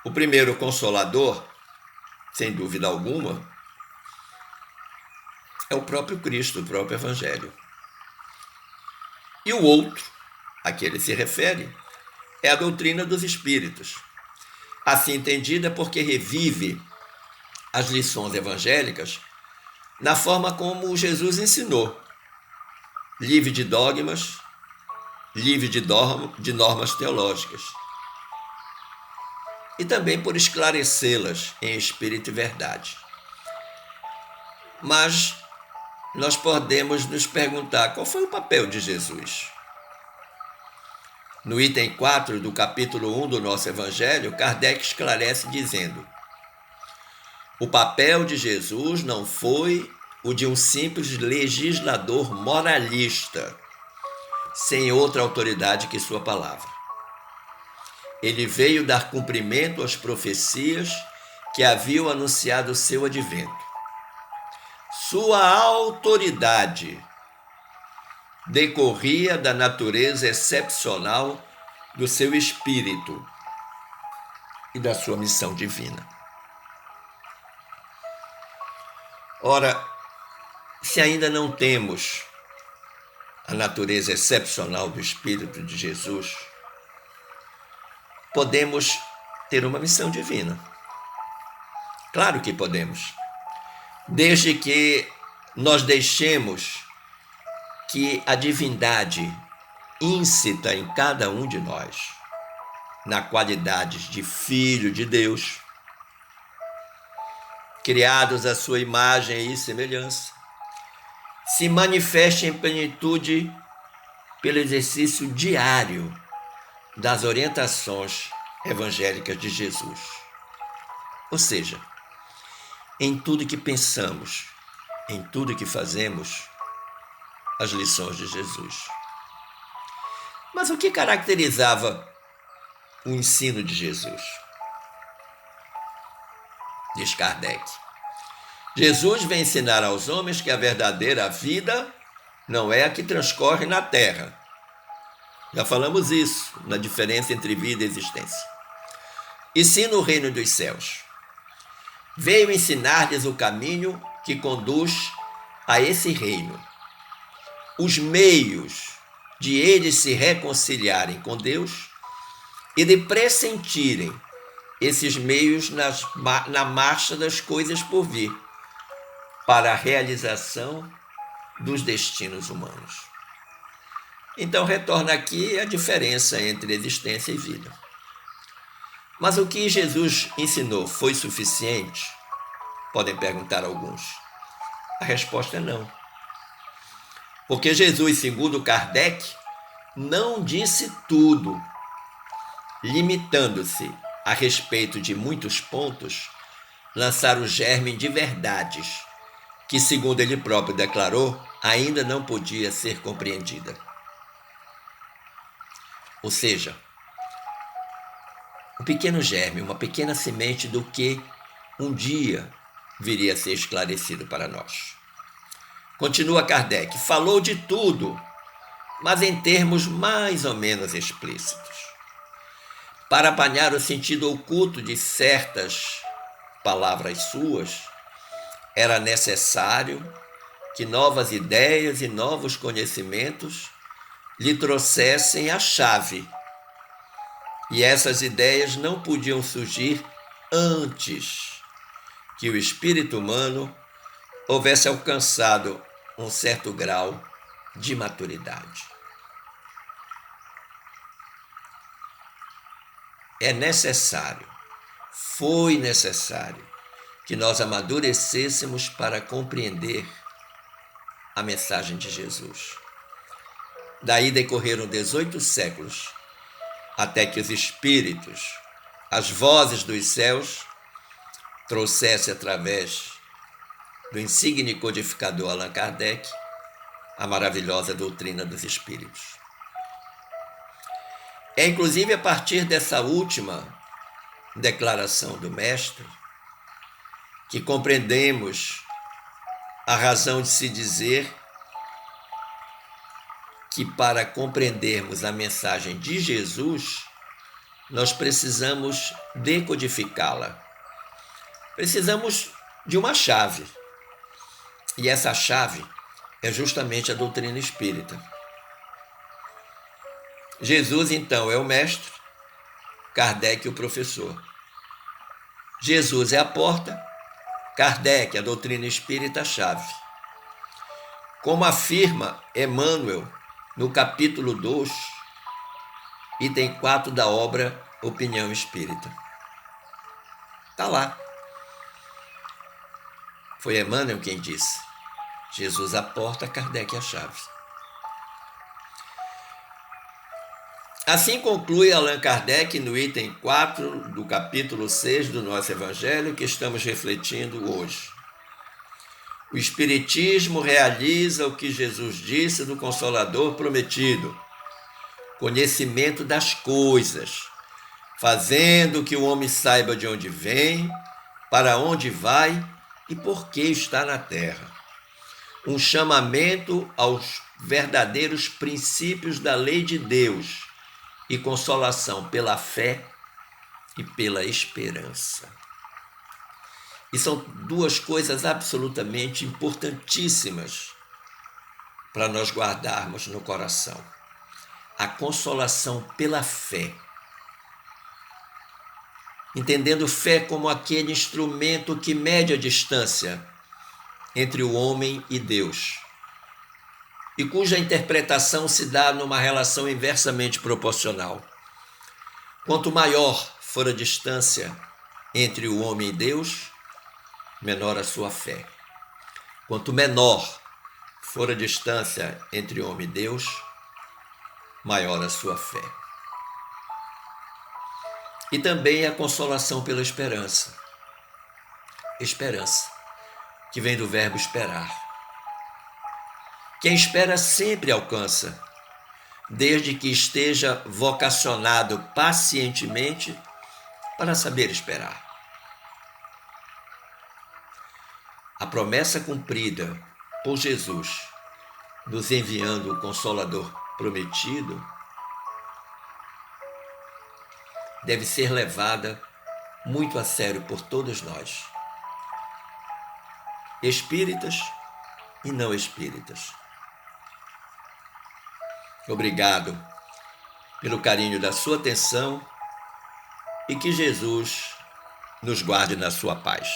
O primeiro consolador, sem dúvida alguma, é o próprio Cristo, o próprio Evangelho. E o outro, a que ele se refere, é a doutrina dos Espíritos, assim entendida porque revive as lições evangélicas na forma como Jesus ensinou, livre de dogmas, livre de normas teológicas, e também por esclarecê-las em espírito e verdade. Mas nós podemos nos perguntar qual foi o papel de Jesus. No item 4 do capítulo 1 do nosso Evangelho, Kardec esclarece dizendo: o papel de Jesus não foi o de um simples legislador moralista, sem outra autoridade que sua palavra. Ele veio dar cumprimento às profecias que haviam anunciado o seu advento. Sua autoridade decorria da natureza excepcional do seu espírito e da sua missão divina. Ora, se ainda não temos a natureza excepcional do Espírito de Jesus, podemos ter uma missão divina. Claro que podemos, desde que nós deixemos que a divindade íncita em cada um de nós, na qualidade de filho de Deus, criados à sua imagem e semelhança, se manifeste em plenitude pelo exercício diário das orientações evangélicas de Jesus. Ou seja, em tudo que pensamos, em tudo que fazemos, as lições de Jesus. Mas o que caracterizava o ensino de Jesus? diz Kardec. Jesus vem ensinar aos homens que a verdadeira vida não é a que transcorre na terra. Já falamos isso, na diferença entre vida e existência. E sim no reino dos céus. Veio ensinar-lhes o caminho que conduz a esse reino. Os meios de eles se reconciliarem com Deus e de pressentirem esses meios na marcha das coisas por vir, para a realização dos destinos humanos. Então retorna aqui a diferença entre existência e vida. Mas o que Jesus ensinou foi suficiente? Podem perguntar alguns. A resposta é não. Porque Jesus, segundo Kardec, não disse tudo, limitando-se, a respeito de muitos pontos, lançar o germe de verdades, que, segundo ele próprio declarou, ainda não podia ser compreendida. Ou seja, um pequeno germe, uma pequena semente do que um dia viria a ser esclarecido para nós. Continua Kardec, falou de tudo, mas em termos mais ou menos explícitos. Para apanhar o sentido oculto de certas palavras suas, era necessário que novas ideias e novos conhecimentos lhe trouxessem a chave. E essas ideias não podiam surgir antes que o espírito humano houvesse alcançado um certo grau de maturidade. É necessário, foi necessário, que nós amadurecêssemos para compreender a mensagem de Jesus. Daí decorreram 18 séculos, até que os espíritos, as vozes dos céus, trouxessem através do insigne codificador Allan Kardec a maravilhosa doutrina dos espíritos. É inclusive a partir dessa última declaração do Mestre que compreendemos a razão de se dizer que para compreendermos a mensagem de Jesus, nós precisamos decodificá-la. Precisamos de uma chave. E essa chave é justamente a doutrina espírita. Jesus, então, é o mestre, Kardec, o professor. Jesus é a porta, Kardec, a doutrina espírita, a chave. Como afirma Emmanuel no capítulo 2, item 4 da obra Opinião Espírita. Está lá. Foi Emmanuel quem disse. Jesus a porta, Kardec a chave. Assim conclui Allan Kardec no item 4 do capítulo 6 do nosso Evangelho que estamos refletindo hoje. O Espiritismo realiza o que Jesus disse do Consolador prometido, conhecimento das coisas, fazendo que o homem saiba de onde vem, para onde vai e por que está na terra. Um chamamento aos verdadeiros princípios da lei de Deus e consolação pela fé e pela esperança. E são duas coisas absolutamente importantíssimas para nós guardarmos no coração. A consolação pela fé. Entendendo fé como aquele instrumento que mede a distância entre o homem e Deus, e cuja interpretação se dá numa relação inversamente proporcional. Quanto maior for a distância entre o homem e Deus, menor a sua fé. Quanto menor for a distância entre o homem e Deus, maior a sua fé. E também a consolação pela esperança. Esperança, que vem do verbo esperar. Quem espera sempre alcança, desde que esteja vocacionado pacientemente para saber esperar. a promessa cumprida por Jesus, nos enviando o Consolador prometido, deve ser levada muito a sério por todos nós, espíritas e não espíritas. Obrigado pelo carinho da sua atenção e que Jesus nos guarde na sua paz.